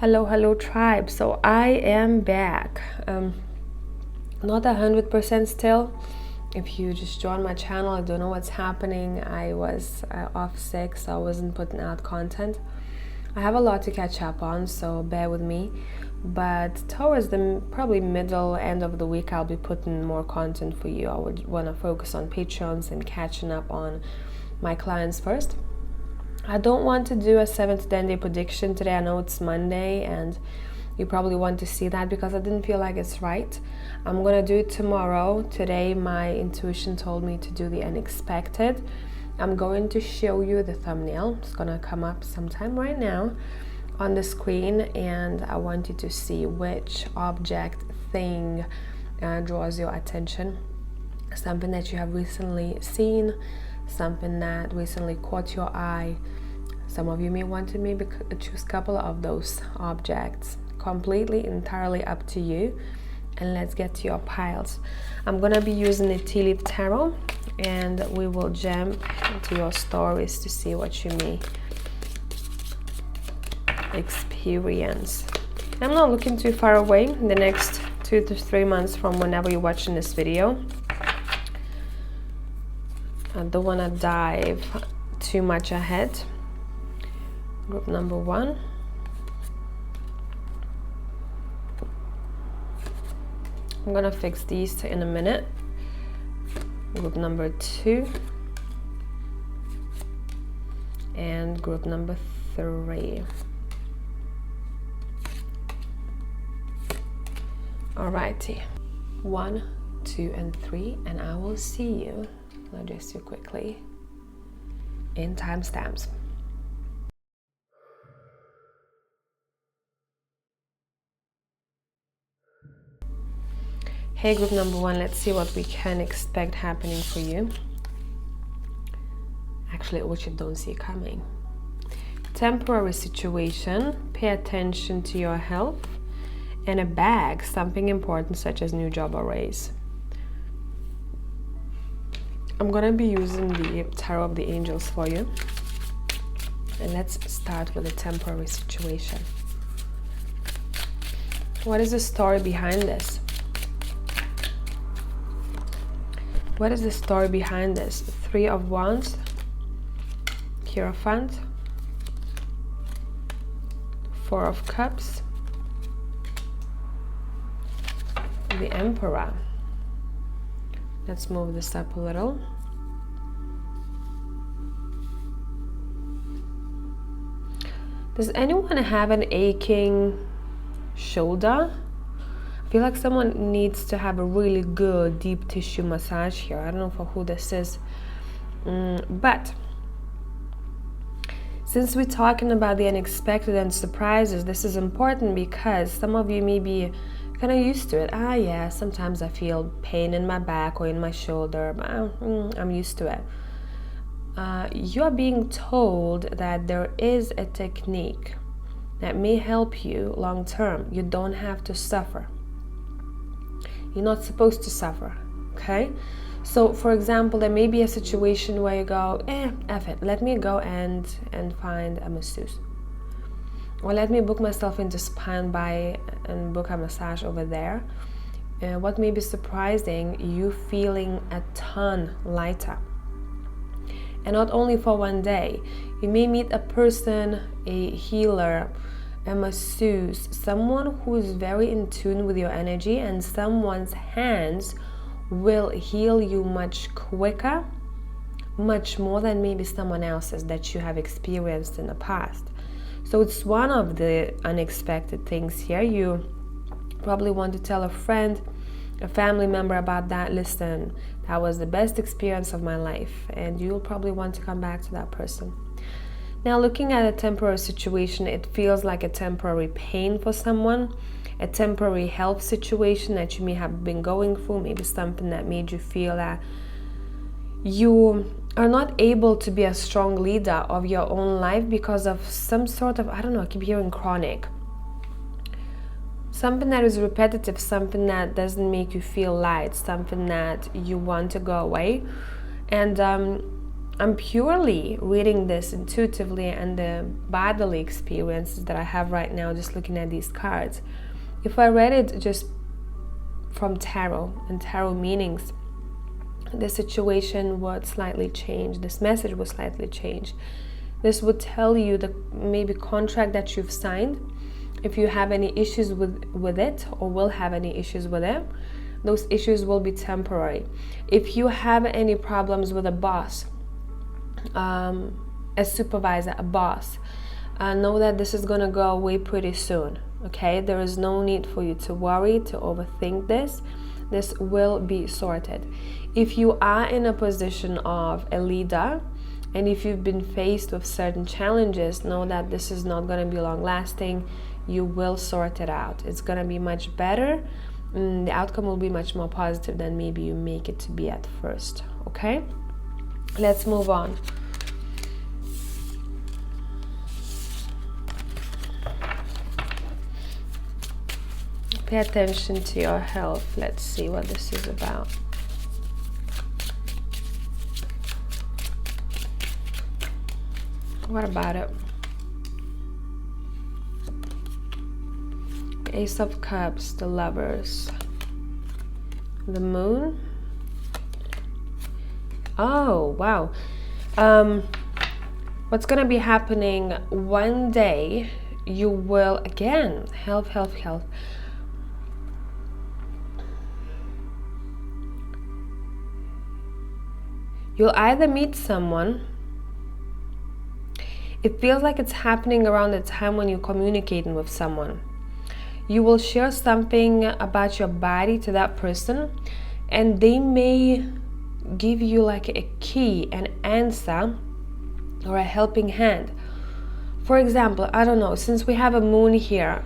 Hello tribe. So I am back. Not 100% still. If you just joined my channel, I don't know what's happening. I was off sick, so I wasn't putting out content. I have a lot to catch up on, so bear with me. But towards the probably middle end of the week, I'll be putting more content for you. I would want to focus on Patreons and catching up on my clients first. I don't want to do a 7 to 10 day prediction today. I know it's Monday and you probably want to see that because I didn't feel like it's right. I'm gonna do it tomorrow. Today my intuition told me to do the unexpected. I'm going to show you the thumbnail. It's gonna come up sometime right now on the screen, and I want you to see which object, thing draws your attention. Something that you have recently seen, something that recently caught your eye. Some of you may want to maybe choose a couple of those objects. Completely, entirely up to you. And let's get to your piles. I'm gonna be using the Tea Leaf Tarot, and we will jump into your stories to see what you may experience. I'm not looking too far away, the next 2 to 3 months from whenever you're watching this video. I don't want to dive too much ahead. Group number 1. I'm gonna fix these in a minute. Group number 2 and group number 3. Alrighty, 1, 2, and 3, and I will see you. I'll address you quickly in timestamps. Hey, group number 1, let's see what we can expect happening for you. Actually, what you don't see coming. Temporary situation, pay attention to your health, and a bag, something important such as new job or raise. I'm gonna be using the Tarot of the Angels for you. And let's start with the temporary situation. What is the story behind this? What is the story behind this? 3 of Wands, Hierophant, 4 of Cups, the Emperor. Let's move this up a little. Does anyone have an aching shoulder? I feel like someone needs to have a really good deep tissue massage here. I don't know for who this is. But since we're talking about the unexpected and surprises, this is important because some of you may be kind of used to it. Yeah, sometimes I feel pain in my back or in my shoulder, but I'm used to it. You are being told that there is a technique that may help you long term. You don't have to suffer. You're not supposed to suffer, okay? So, for example, there may be a situation where you go, F it, let me go and find a masseuse. Or let me book myself into spa and book a massage over there. What may be surprising, you feeling a ton lighter. And not only for one day. You may meet a person, a healer, a masseuse, someone who is very in tune with your energy, and someone's hands will heal you much quicker, much more than maybe someone else's that you have experienced in the past. So it's one of the unexpected things here. You probably want to tell a friend, a family member about that. Listen, that was the best experience of my life, and you'll probably want to come back to that person. Now, looking at a temporary situation, it feels like a temporary pain for someone, a temporary health situation that you may have been going through, maybe something that made you feel that you are not able to be a strong leader of your own life because of some sort of, I don't know, I keep hearing chronic. Something that is repetitive, something that doesn't make you feel light, something that you want to go away. And I'm purely reading this intuitively and the bodily experiences that I have right now, just looking at these cards. If I read it just from tarot and tarot meanings, the situation would slightly change. This message would slightly change. This would tell you the maybe contract that you've signed. If you have any issues with it or will have any issues with it, those issues will be temporary. If you have any problems with a boss, a supervisor, a boss, know that this is going to go away pretty soon. Okay, there is no need for you to worry, to overthink this. This will be sorted. If you are in a position of a leader, and if you've been faced with certain challenges, know that this is not going to be long lasting. You will sort it out. It's going to be much better. The outcome will be much more positive than maybe you make it to be at first. Okay, let's move on. Pay attention to your health. Let's see what this is about. What about it? Ace of Cups, the Lovers, the Moon. Oh, wow. What's going to be happening one day, you will, again, health. You'll either meet someone. It feels like it's happening around the time when you're communicating with someone. You will share something about your body to that person, and they may give you like a key, an answer, or a helping hand. For example, I don't know, since we have a moon here,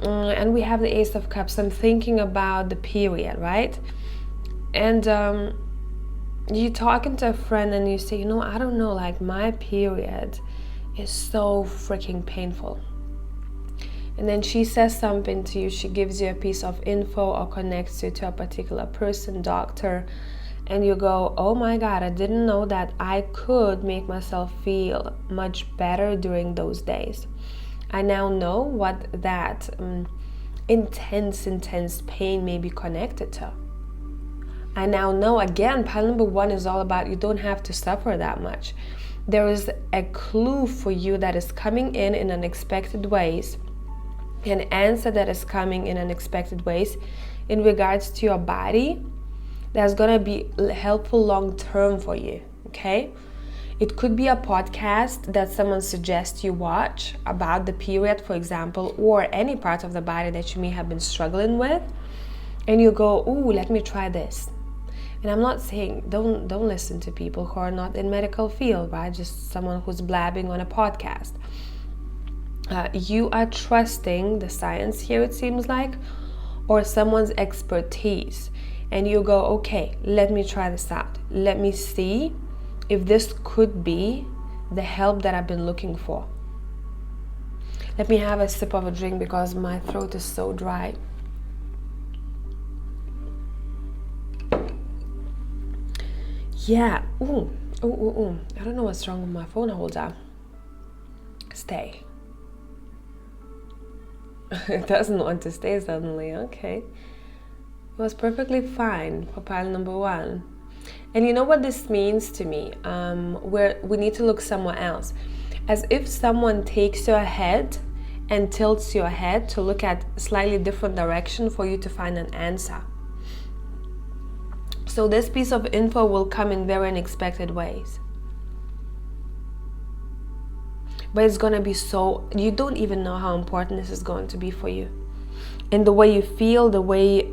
and we have the Ace of Cups, I'm thinking about the period, right? And you're talking to a friend and you say, you know, I don't know, like my period is so freaking painful. And then she says something to you, she gives you a piece of info or connects you to a particular person, doctor, and you go, oh my God, I didn't know that I could make myself feel much better during those days. I now know what that intense pain may be connected to. I now know, again, pile number one is all about you don't have to suffer that much. There is a clue for you that is coming in unexpected ways, an answer that is coming in unexpected ways in regards to your body that's going to be helpful long term for you, okay? It could be a podcast that someone suggests you watch about the period, for example, or any part of the body that you may have been struggling with, and you go, ooh, let me try this. And I'm not saying don't listen to people who are not in medical field, right? Just someone who's blabbing on a podcast. You are trusting the science here, it seems like, or someone's expertise. And you go, okay, let me try this out. Let me see if this could be the help that I've been looking for. Let me have a sip of a drink because my throat is so dry. Yeah, I don't know what's wrong with my phone holder. Stay. It doesn't want to stay suddenly, okay. It was perfectly fine for pile number one. And you know what this means to me? We need to look somewhere else. As if someone takes your head and tilts your head to look at a slightly different direction for you to find an answer. So this piece of info will come in very unexpected ways. But it's going to be so, you don't even know how important this is going to be for you. And the way you feel, the way,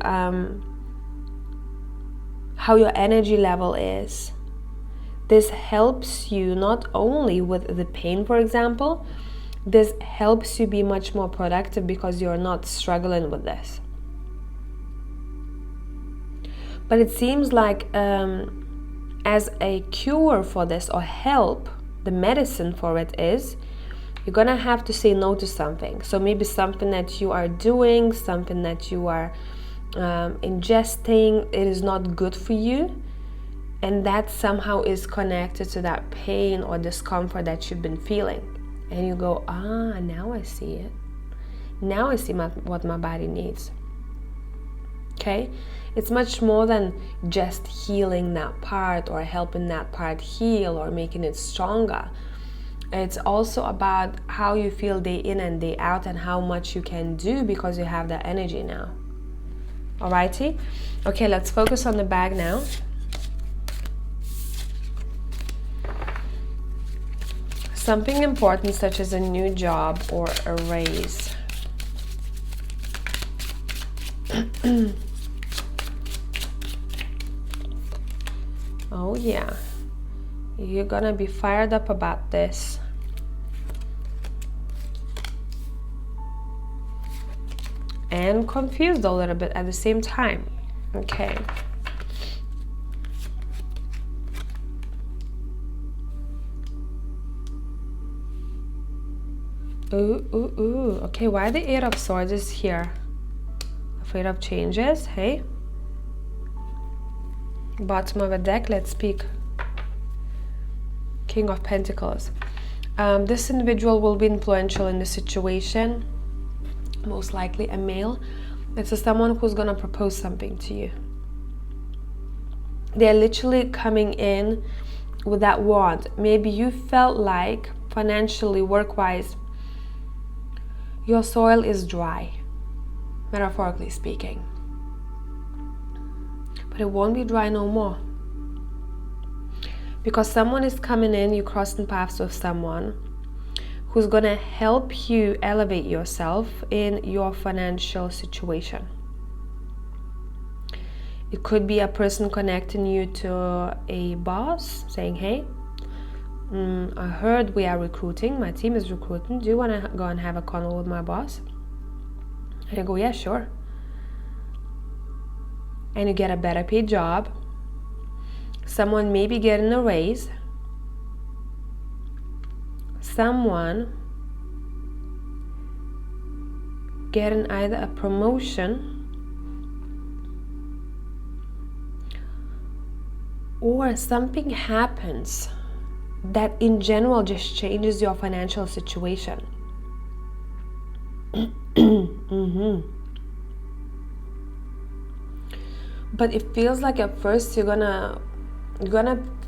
how your energy level is. This helps you not only with the pain, for example, this helps you be much more productive because you're not struggling with this. But it seems like as a cure for this or help, the medicine for it is you're gonna have to say no to something. So maybe something that you are doing, something that you are ingesting, it is not good for you. And that somehow is connected to that pain or discomfort that you've been feeling. And you go, now I see it. Now I see what my body needs. Okay? It's much more than just healing that part or helping that part heal or making it stronger. It's also about how you feel day in and day out and how much you can do because you have that energy now. Alrighty? Okay, let's focus on the bag now. Something important such as a new job or a raise. Oh yeah, you're gonna be fired up about this. And confused a little bit at the same time. Okay. Ooh. Okay, why the Eight of Swords is here? Afraid of changes, hey? Bottom of a deck, let's speak. King of Pentacles. This individual will be influential in the situation. Most likely a male. It's someone who's gonna propose something to you. They're literally coming in with that wand. Maybe you felt like financially, work-wise, your soil is dry, metaphorically speaking. But it won't be dry no more. Because someone is coming in, you're crossing paths with someone who's gonna help you elevate yourself in your financial situation. It could be a person connecting you to a boss, saying, hey, I heard we are recruiting, my team is recruiting, do you want to go and have a convo with my boss? And you go, yeah, sure. And you get a better paid job. Someone may be getting a raise. Someone getting either a promotion or something happens that in general just changes your financial situation. But it feels like at first you're gonna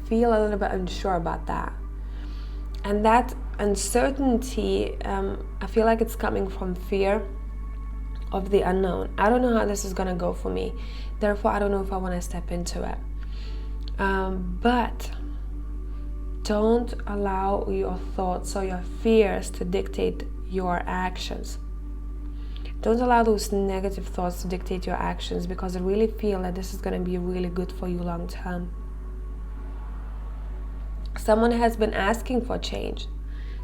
feel a little bit unsure about that. And that uncertainty, I feel like it's coming from fear of the unknown. I don't know how this is gonna go for me. Therefore, I don't know if I want to step into it. But don't allow your thoughts or your fears to dictate your actions. Don't allow those negative thoughts to dictate your actions, because I really feel that this is going to be really good for you long term. Someone has been asking for change,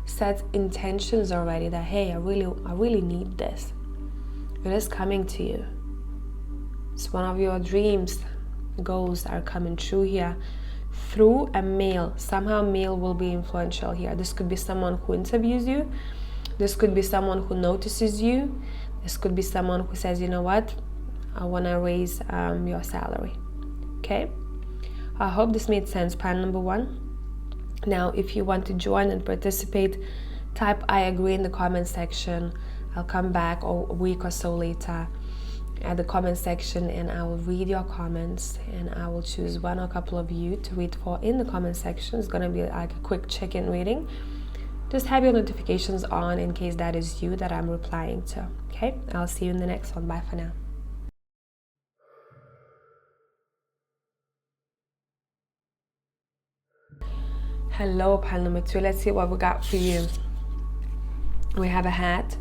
set intentions already that, hey, I really need this. It is coming to you. It's one of your dreams, goals are coming true here through a male. Somehow male will be influential here. This could be someone who interviews you. This could be someone who notices you. This could be someone who says, you know what, I want to raise your salary. Okay? I hope this made sense, pile number one. Now, if you want to join and participate, type I agree in the comment section. I'll come back a week or so later at the comment section and I will read your comments, and I will choose one or a couple of you to read for in the comment section. It's going to be like a quick check-in reading. Just have your notifications on in case that is you that I'm replying to. Okay, I'll see you in the next one. Bye for now. Hello, pile number two. Let's see what we got for you. We have a hat.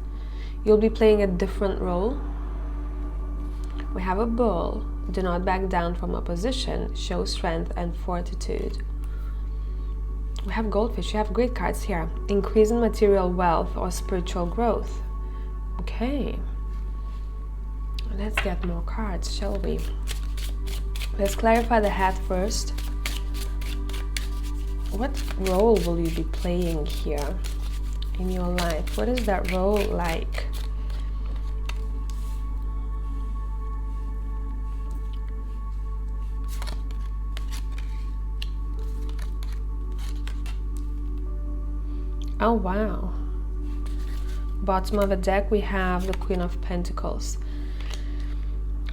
You'll be playing a different role. We have a bull. Do not back down from opposition. Show strength and fortitude. We have goldfish. You have great cards here. Increase in material wealth or spiritual growth. Okay. Let's get more cards, shall we? Let's clarify the hat first. What role will you be playing here in your life? What is that role like? Oh, wow. Bottom of the deck, we have the Queen of Pentacles.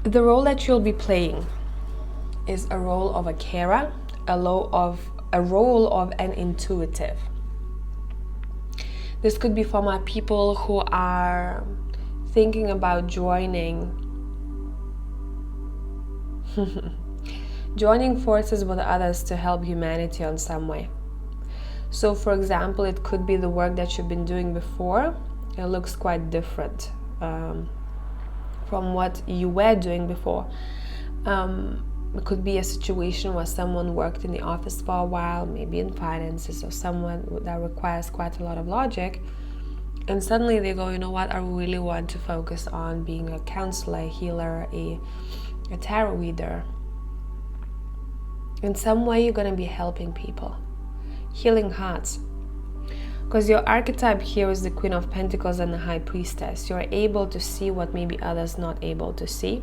The role that you'll be playing is a role of a carer, a role of an intuitive. This could be for my people who are thinking about joining forces with others to help humanity on some way. So for example, it could be the work that you've been doing before. It looks quite different from what you were doing before. It could be a situation where someone worked in the office for a while, maybe in finances, or someone that requires quite a lot of logic, and suddenly they go, you know what, I really want to focus on being a counselor, a healer, a tarot reader. In some way you're going to be helping people, healing hearts. Because your archetype here is the Queen of Pentacles and the High Priestess. You're able to see what maybe others not able to see.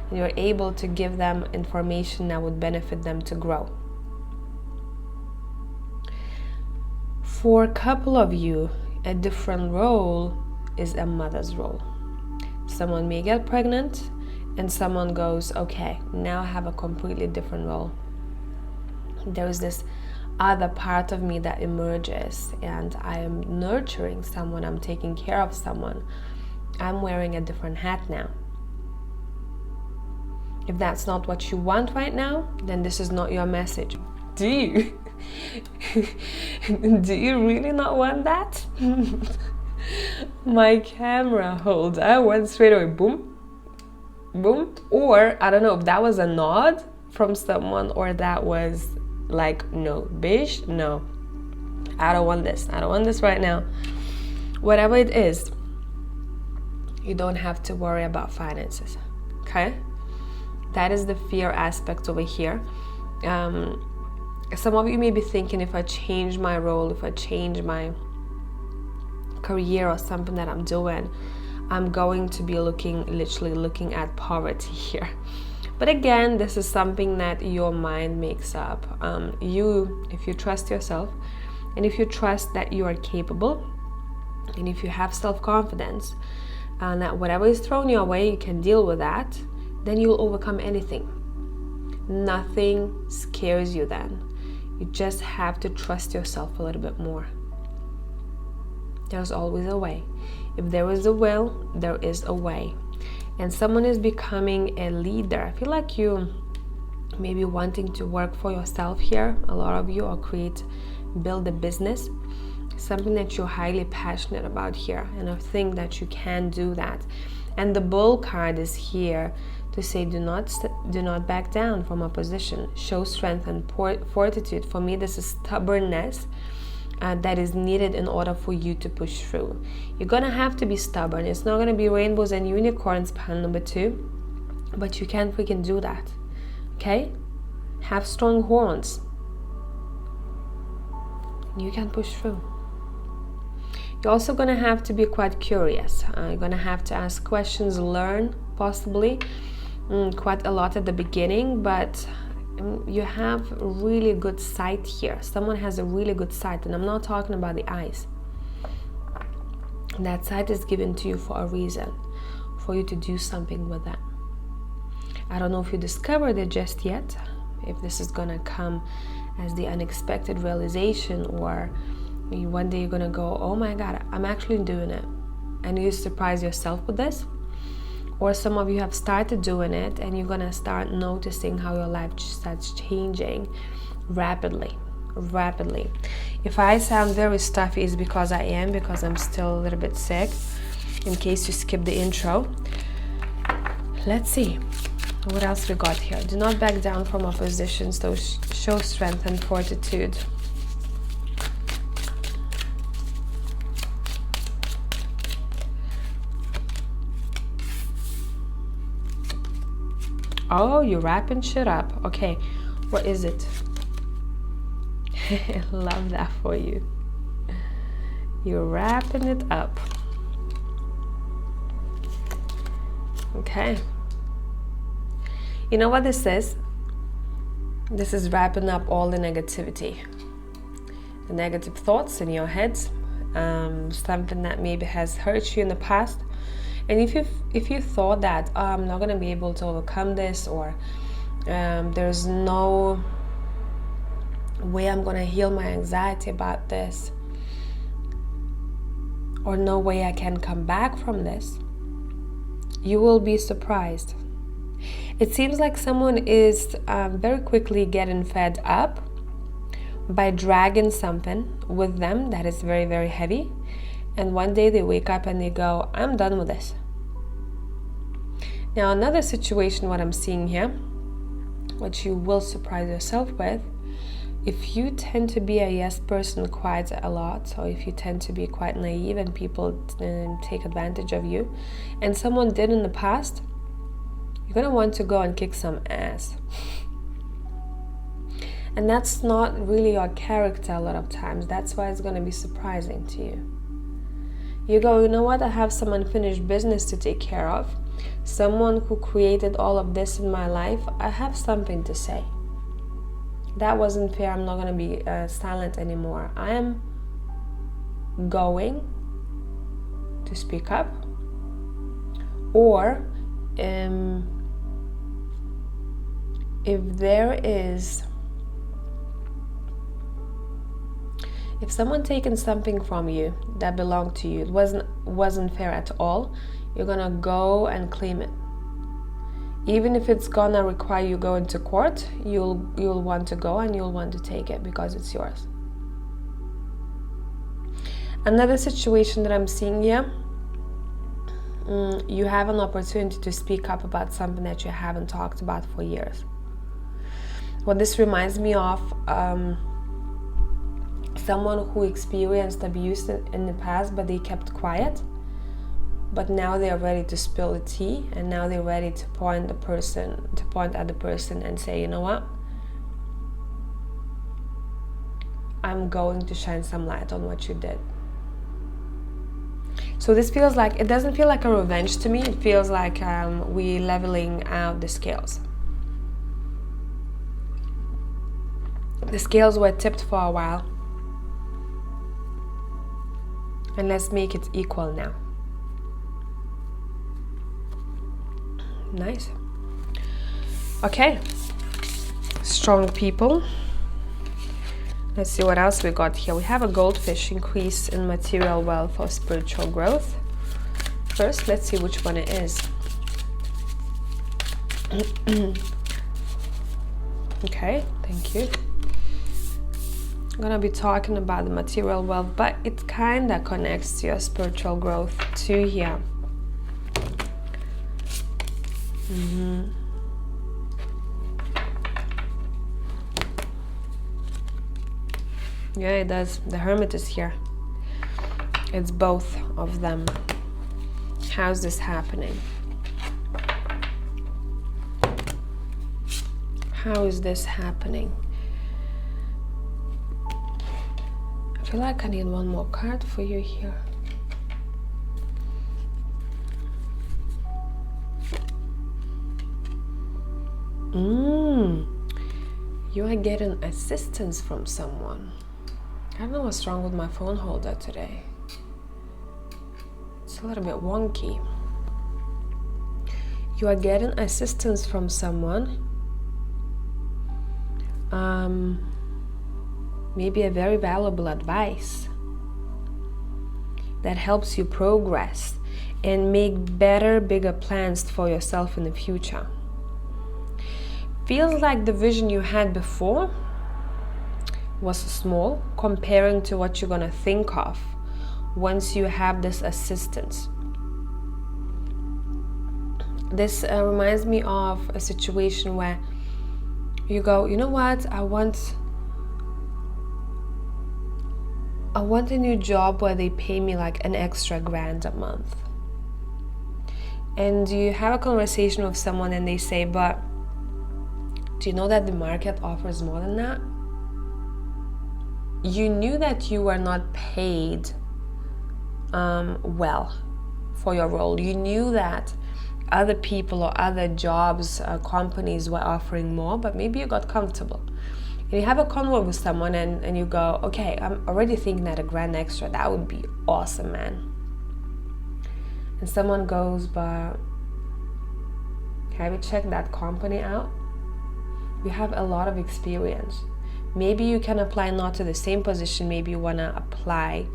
And you're able to give them information that would benefit them to grow. For a couple of you, a different role is a mother's role. Someone may get pregnant and someone goes, okay, now I have a completely different role. There is this other part of me that emerges, and I am nurturing someone, I'm taking care of someone. I'm wearing a different hat now. If that's not what you want right now, then this is not your message. Do you? Do you really not want that? My camera holder went straight away, boom, boom. Or, I don't know if that was a nod from someone or that was like, no, bish, no, I don't want this right now. Whatever it is, you don't have to worry about finances, okay? That is the fear aspect over here. Some of you may be thinking, if I change my role, if I change my career or something that I'm doing, I'm going to be literally looking at poverty here. But again, this is something that your mind makes up. If you trust yourself, and if you trust that you are capable, and if you have self-confidence, and that whatever is thrown your way, you can deal with that, then you'll overcome anything. Nothing scares you then. You just have to trust yourself a little bit more. There's always a way. If there is a will, there is a way. And someone is becoming a leader. I feel like you may be wanting to work for yourself here, a lot of you, or build a business, something that you're highly passionate about here, and I think that you can do that. And the Bull card is here to say, do not back down from opposition. Show strength and fortitude. For me, this is stubbornness that is needed in order for you to push through. You're gonna have to be stubborn. It's not gonna be rainbows and unicorns, pan number 2, but you can freaking do that, okay? Have strong horns. You can push through. You're also gonna have to be quite curious. You're gonna have to ask questions, learn, possibly, quite a lot at the beginning, but you have really good sight here. Someone has a really good sight, and I'm not talking about the eyes. That sight is given to you for a reason, for you to do something with that. I don't know if you discovered it just yet, if this is gonna come as the unexpected realization, or one day you're gonna go, oh my God, I'm actually doing it, and you surprise yourself with this. Or some of you have started doing it and you're gonna start noticing how your life starts changing rapidly. If I sound very stuffy, it's because I'm still a little bit sick, in case you skipped the intro. Let's see what else we got here. Do not back down from oppositions, so show strength and fortitude. Oh, you're wrapping shit up. Okay, what is it? Love that for you. You're wrapping it up. Okay. You know what this is? This is wrapping up all the negativity. The negative thoughts in your heads, something that maybe has hurt you in the past. And if you thought that, oh, I'm not gonna be able to overcome this, or there's no way I'm gonna heal my anxiety about this, or no way I can come back from this, you will be surprised. It seems like someone is very quickly getting fed up by dragging something with them that is very, very heavy. And one day they wake up and they go, I'm done with this. Now, another situation, what I'm seeing here, what you will surprise yourself with, if you tend to be a yes person quite a lot, or if you tend to be quite naive and people take advantage of you, and someone did in the past, you're going to want to go and kick some ass. And that's not really your character a lot of times. That's why it's going to be surprising to you. You go, you know what, I have some unfinished business to take care of. Someone who created all of this in my life, I have something to say. That wasn't fair. I'm not going to be silent anymore. I am going to speak up. Or if someone taken something from you that belonged to you, it wasn't fair at all, you're gonna go and claim it. Even if it's gonna require you go into court, you'll want to go and you'll want to take it because it's yours. Another situation that I'm seeing here, you have an opportunity to speak up about something that you haven't talked about for years. What this reminds me of, someone who experienced abuse in the past, but they kept quiet. But now they're ready to spill the tea, and now they're ready to point at the person and say, you know what? I'm going to shine some light on what you did. So this feels like, it doesn't feel like a revenge to me. It feels like we leveling out the scales. The scales were tipped for a while. And let's make it equal now. Nice. Okay. Strong people. Let's see what else we got here. We have a goldfish, increase in material wealth or spiritual growth. First, let's see which one it is. Okay, thank you. I'm gonna be talking about the material wealth, but it kinda connects to your spiritual growth too here. Yeah, it does. The Hermit is here. It's both of them. How's this happening? How is this happening? I feel like I need one more card for you here. You are getting assistance from someone. I don't know what's wrong with my phone holder today. It's a little bit wonky. You are getting assistance from someone. Maybe a very valuable advice that helps you progress and make better, bigger plans for yourself in the future. Feels like the vision you had before was small comparing to what you're gonna think of once you have this assistance. This reminds me of a situation where you go, you know what, I want a new job where they pay me like an extra $1,000 a month. And you have a conversation with someone and they say, but do you know that the market offers more than that? You knew that you were not paid well for your role. You knew that other people or other jobs, companies were offering more, but maybe you got comfortable. And you have a convo with someone and you go, okay, I'm already thinking that $1,000 extra, that would be awesome, man. And someone goes, but have you checked that company out? You have a lot of experience. Maybe you can apply not to the same position, maybe you want to apply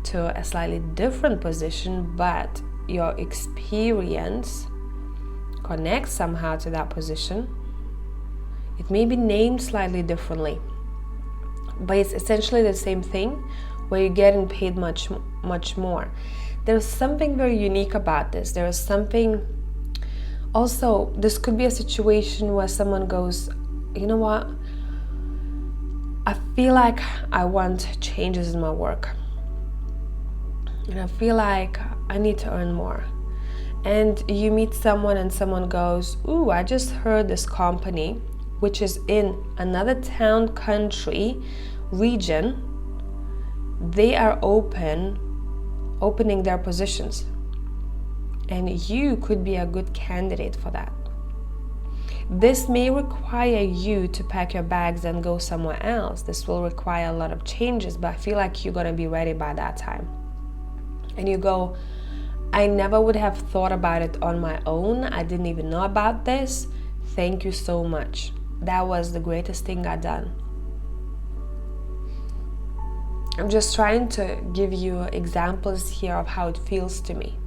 to a slightly different position, but your experience connects somehow to that position. It may be named slightly differently, but it's essentially the same thing where you're getting paid much more. There's something very unique about this. There is something also, this could be a situation where someone goes, you know what, I feel like I want changes in my work, and I feel like I need to earn more. And you meet someone and someone goes, ooh, I just heard this company, which is in another town, country, region, they are opening their positions, and you could be a good candidate for that. This may require you to pack your bags and go somewhere else. This will require a lot of changes, but I feel like you're going to be ready by that time. And you go, I never would have thought about it on my own. I didn't even know about this. Thank you so much. That was the greatest thing I've done. I'm just trying to give you examples here of how it feels to me.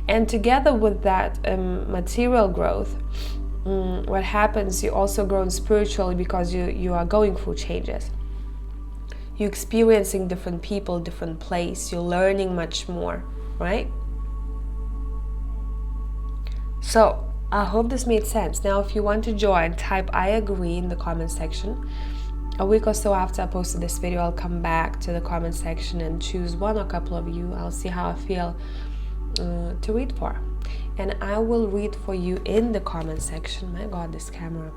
And together with that material growth, what happens, you also grow spiritually because you are going through changes. You're experiencing different people, different place. You're learning much more, right? So I hope this made sense. Now, if you want to join, type I agree in the comment section. A week or so after I posted this video, I'll come back to the comment section and choose one or a couple of you. I'll see how I feel to read for, and I will read for you in the comment section. My God, this camera.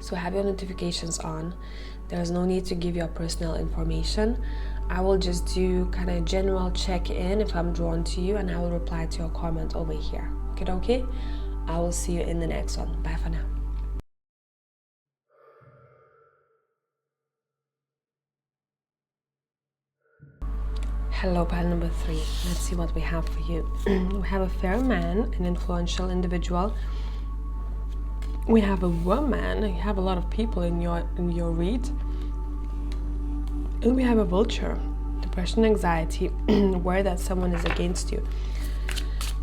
So have your notifications on. There's no need to give your personal information. I will just do kind of general check-in if I'm drawn to you, and I will reply to your comment over here. Okay? I will see you in the next one. Bye for now. Hello, pile number 3. Let's see what we have for you. We have a fair man, an influential individual. We have a woman. You have a lot of people in your read. And we have a vulture. Depression, anxiety, worry that someone is against you.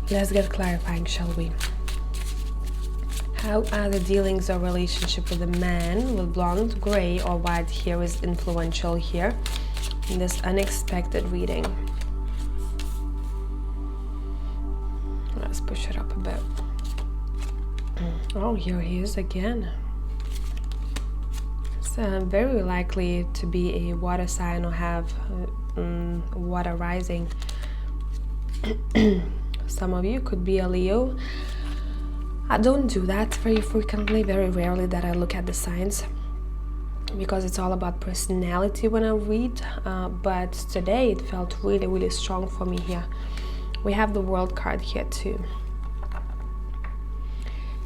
Let's get clarifying, shall we? How are the dealings or relationship with a man with blonde, gray, or white hair is influential here in this unexpected reading? Let's push it up a bit. Oh, here he is again. It's very likely to be a water sign or have water rising. Some of you could be a Leo. I don't do that very frequently, very rarely that I look at the signs, because it's all about personality when I read, but today it felt really, really strong for me here. We have the World card here too.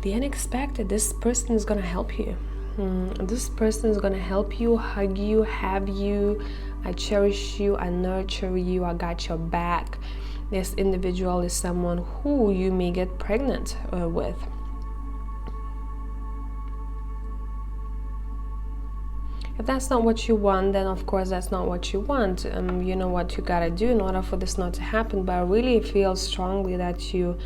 The unexpected. This person is gonna help you. This person is gonna help you, hug you, have you. I cherish you, I nurture you, I got your back. This individual is someone who you may get pregnant with. If that's not what you want, then of course that's not what you want. You know what you gotta do in order for this not to happen. But I really feel strongly that you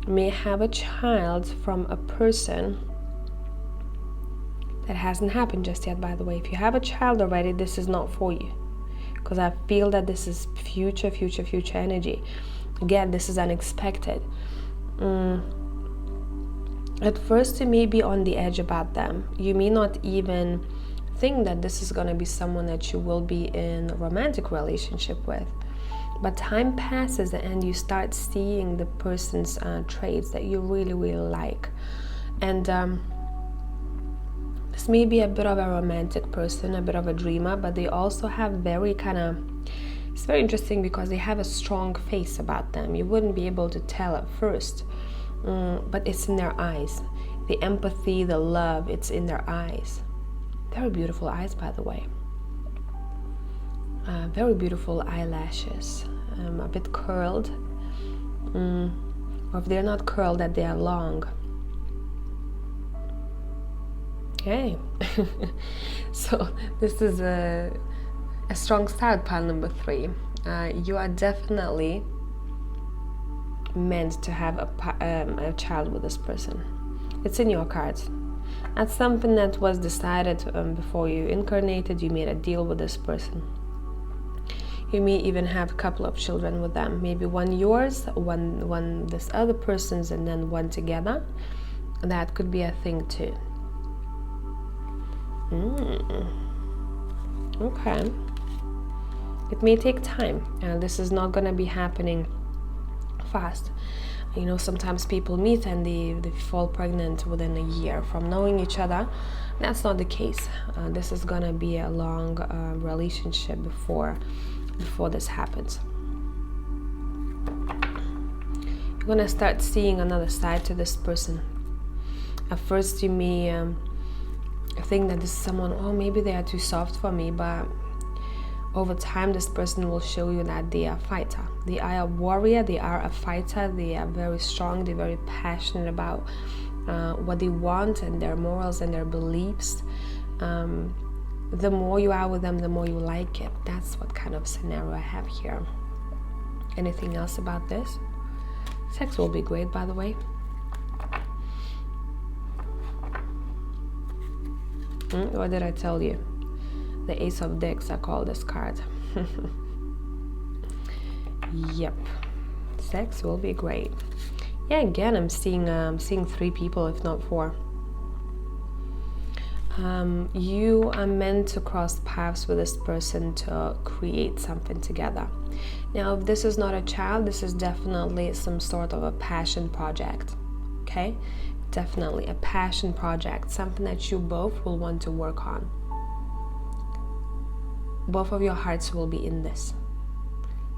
may have a child from a person that hasn't happened just yet, by the way. If you have a child already, this is not for you, because I feel that this is future energy. Again, this is unexpected. At first you may be on the edge about them. You may not even think that this is going to be someone that you will be in a romantic relationship with, but time passes and you start seeing the person's traits that you really, really like. And this may be a bit of a romantic person, a bit of a dreamer, but they also have very it's very interesting because they have a strong face about them. You wouldn't be able to tell at first, but it's in their eyes. The empathy, the love, it's in their eyes. Very beautiful eyes, by the way. Very beautiful eyelashes, a bit curled. Or if they're not curled, that they are long. Okay. So this is a strong start, pile number 3. You are definitely meant to have a child with this person. It's in your cards. That's something that was decided before you incarnated. You made a deal with this person. You may even have a couple of children with them. Maybe one yours, one this other person's, and then one together. That could be a thing too. Okay. It may take time. This is not going to be happening fast. You know, sometimes people meet and they fall pregnant within a year from knowing each other. That's not the case. This is going to be a long relationship before this happens. You're going to start seeing another side to this person. At first you may think that this is someone, oh, maybe they are too soft for me, but over time this person will show you that they are a fighter. They are a warrior, they are a fighter, they are very strong, they're very passionate about what they want and their morals and their beliefs. The more you are with them, the more you like it. That's what kind of scenario I have here. Anything else about this? Sex will be great, by the way. What did I tell you? The Ace of Dicks, I call this card. Yep. Sex will be great. Yeah, again, I'm seeing 3 people, if not 4. You are meant to cross paths with this person to create something together. Now, if this is not a child, this is definitely some sort of a passion project. Okay? Definitely a passion project, something that you both will want to work on. Both of your hearts will be in this.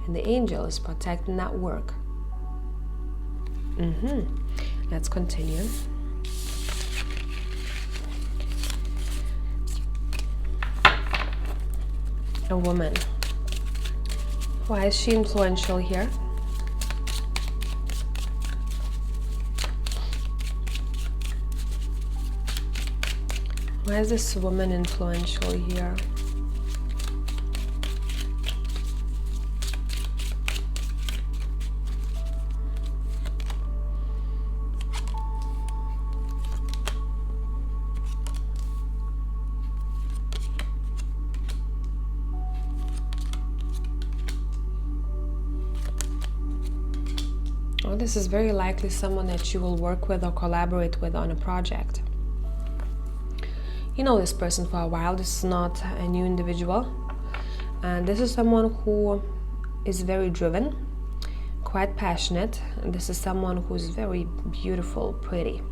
And the angel is protecting that work. Let's continue. A woman. Why is she influential here? Why is this woman influential here? This is very likely someone that you will work with or collaborate with on a project. You know this person for a while. This is not a new individual. And this is someone who is very driven, quite passionate. And this is someone who is very beautiful, pretty.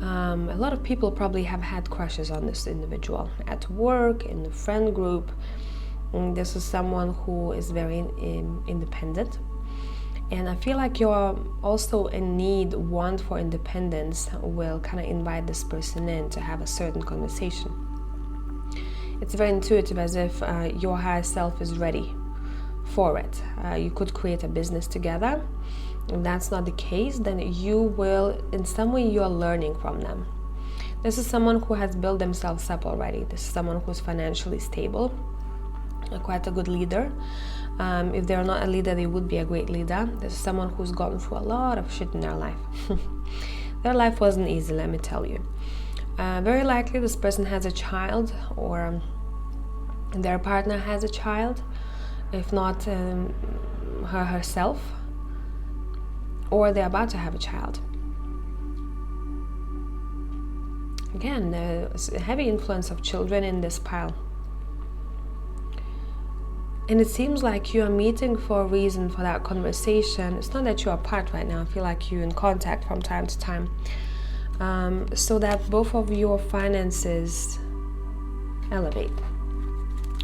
A lot of people probably have had crushes on this individual at work, in the friend group. And this is someone who is very independent. And I feel like you're also in want for independence will kind of invite this person in to have a certain conversation. It's very intuitive, as if your higher self is ready for it. You could create a business together. If that's not the case, then you will, in some way, you're learning from them. This is someone who has built themselves up already. This is someone who's financially stable, quite a good leader. If they're not a leader, they would be a great leader. This is someone who's gone through a lot of shit in their life. Their life wasn't easy, let me tell you. Very likely this person has a child, or their partner has a child, if not herself, or they're about to have a child. Again, there's a heavy influence of children in this pile. And it seems like you are meeting for a reason for that conversation. It's not that you're apart right now. I feel like you're in contact from time to time. So that both of your finances elevate,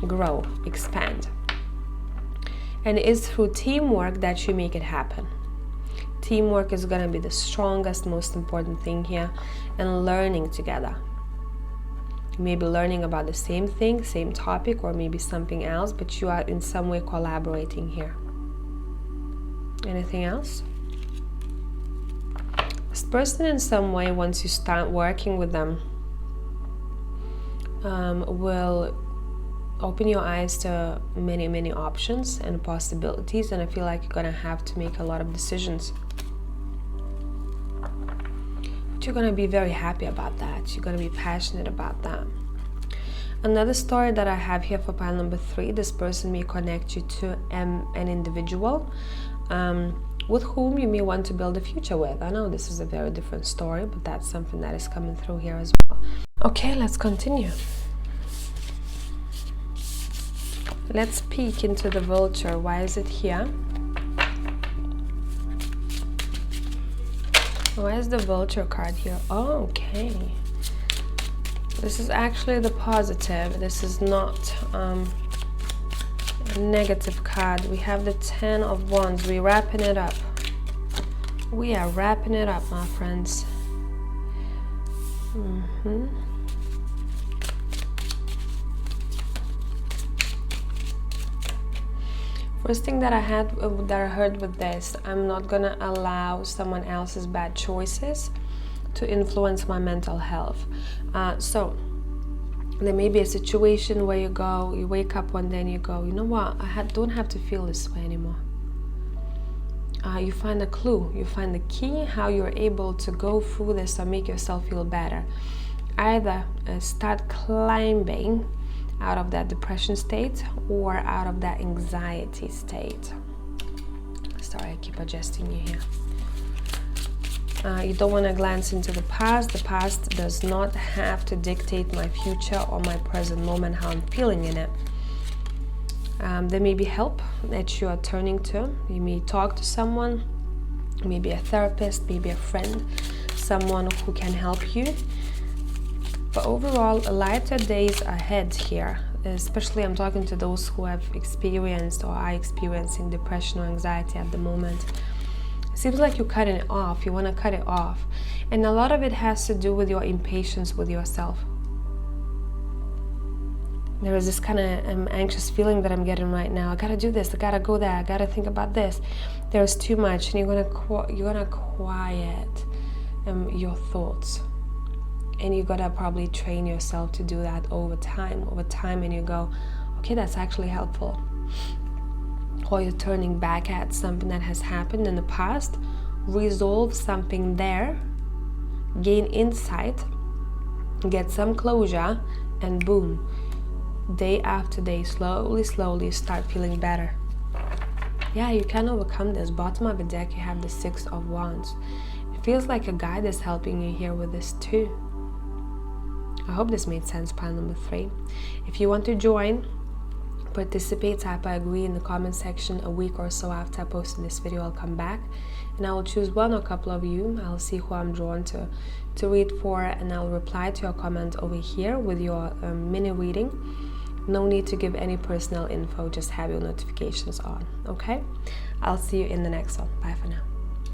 grow, expand. And it is through teamwork that you make it happen. Teamwork is going to be the strongest, most important thing here, and learning together. You may be learning about the same thing, same topic, or maybe something else, but you are in some way collaborating here. Anything else? This person in some way, once you start working with them, will open your eyes to many options and possibilities, and I feel like you're gonna have to make a lot of decisions. But you're gonna be very happy about that. You're gonna be passionate about that. Another story that I have here for pile number 3, this person may connect you to an individual with whom you may want to build a future with. I know this is a very different story, but that's something that is coming through here as well. Okay, let's continue. Let's peek into the vulture. Why is it here? Why is the vulture card here? Oh, okay. This is actually the positive. This is not a negative card. We have the 10 of Wands. We're wrapping it up. We are wrapping it up, my friends. First thing that I heard with this, I'm not gonna allow someone else's bad choices to influence my mental health. So there may be a situation where you wake up one day and you go, you know what, don't have to feel this way anymore. You find a clue, you find the key how you're able to go through this or make yourself feel better. Either start climbing out of that depression state or out of that anxiety state. Sorry, I keep adjusting you here. You don't want to glance into the past. The past does not have to dictate my future or my present moment, how I'm feeling in it. There may be help that you are turning to. You may talk to someone, maybe a therapist, maybe a friend, someone who can help you. But overall, lighter days ahead here, especially I'm talking to those who have experienced or are experiencing depression or anxiety at the moment. It seems like you're cutting it off, you want to cut it off. And a lot of it has to do with your impatience with yourself. There is this kind of anxious feeling that I'm getting right now. I gotta do this, I gotta go there, I gotta think about this. There's too much, and you're gonna quiet your thoughts. And you gotta probably train yourself to do that over time, and you go, okay, that's actually helpful. Or you're turning back at something that has happened in the past, resolve something there, gain insight, get some closure, and boom, day after day, slowly start feeling better. Yeah, you can overcome this. Bottom of the deck, you have the 6 of Wands. It feels like a guide is helping you here with this too. I hope this made sense, pile number 3. If you want to join, participate, type I agree in the comment section. A week or so after I posted this video, I'll come back and I will choose one or a couple of you. I'll see who I'm drawn to read for, and I'll reply to your comment over here with your mini reading. No need to give any personal info, just have your notifications on, okay? I'll see you in the next one. Bye for now.